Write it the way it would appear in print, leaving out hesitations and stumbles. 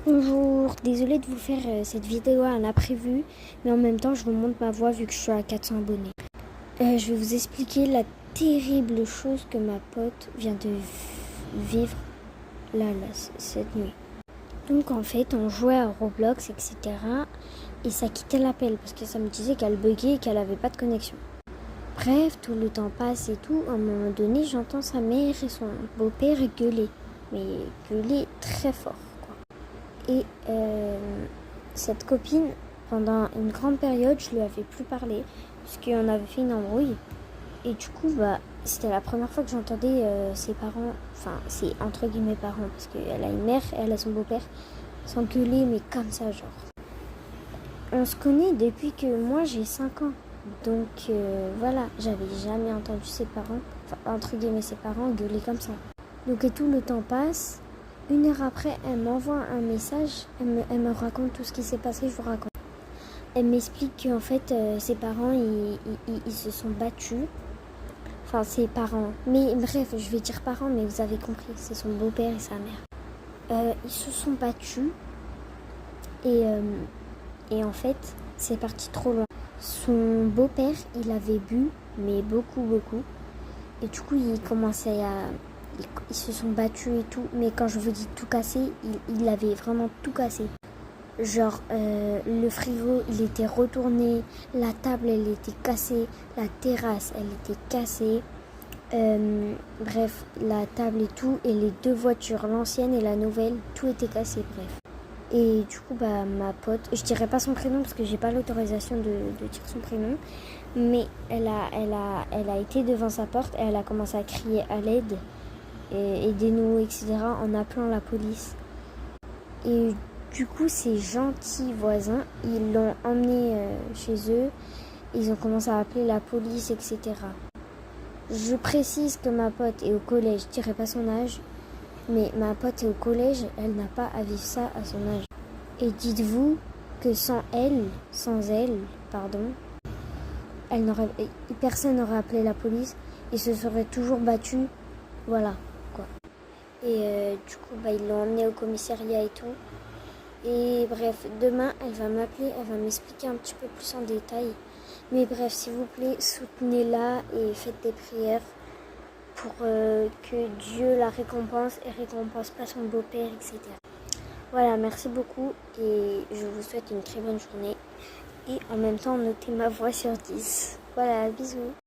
Bonjour, désolée de vous faire cette vidéo à l'imprévu, mais en même temps je vous montre ma voix vu que je suis à 400 abonnés. Je vais vous expliquer la terrible chose que ma pote vient de vivre là, cette nuit. Donc en fait on jouait à Roblox, etc. Et ça quittait l'appel parce que ça me disait qu'elle buguait et qu'elle avait pas de connexion. Bref, tout le temps passe et tout. À un moment donné, j'entends sa mère et son beau-père gueuler. Mais gueuler très fort. Et cette copine, pendant une grande période, je lui avais plus parlé, puisqu'on avait fait une embrouille. Et du coup, c'était la première fois que j'entendais ses parents, enfin, c'est entre guillemets parents, parce qu'elle a une mère et elle a son beau-père, s'engueuler, mais comme ça, genre. On se connaît depuis que moi j'ai 5 ans. Donc voilà, j'avais jamais entendu ses parents, enfin, entre guillemets ses parents, gueuler comme ça. Donc et tout le temps passe. 1 heure après, elle m'envoie un message, elle me raconte tout ce qui s'est passé, je vous raconte. Elle m'explique qu'en fait, ses parents, ils se sont battus. Enfin, ses parents. Mais bref, je vais dire parents, mais vous avez compris, c'est son beau-père et sa mère. Ils se sont battus et en fait, c'est parti trop loin. Son beau-père, il avait bu, mais beaucoup, beaucoup. Et du coup, ils se sont battus et tout. Mais quand je vous dis tout cassé, il avait vraiment tout cassé. Genre, le frigo, il était retourné. La table, elle était cassée. La terrasse, elle était cassée. Bref, la table et tout. Et les 2 voitures, l'ancienne et la nouvelle, tout était cassé, bref. Et du coup, ma pote, je dirais pas son prénom parce que j'ai pas l'autorisation de dire son prénom, mais elle a été devant sa porte et elle a commencé à crier à l'aide, aidez-nous, etc., en appelant la police. Et du coup, ces gentils voisins, ils l'ont emmené chez eux, ils ont commencé à appeler la police, etc. Je précise que ma pote est au collège, je dirais pas son âge, mais ma pote est au collège, elle n'a pas à vivre ça à son âge. Et dites-vous que sans elle, pardon, personne n'aurait appelé la police, ils se seraient toujours battus, voilà, quoi. Et du coup, ils l'ont emmenée au commissariat et tout. Et bref, demain, elle va m'appeler, elle va m'expliquer un petit peu plus en détail. Mais bref, s'il vous plaît, soutenez-la et faites des prières pour que Dieu la récompense et récompense pas son beau-père, etc. Voilà, merci beaucoup et je vous souhaite une très bonne journée. Et en même temps, notez ma voix sur 10. Voilà, bisous.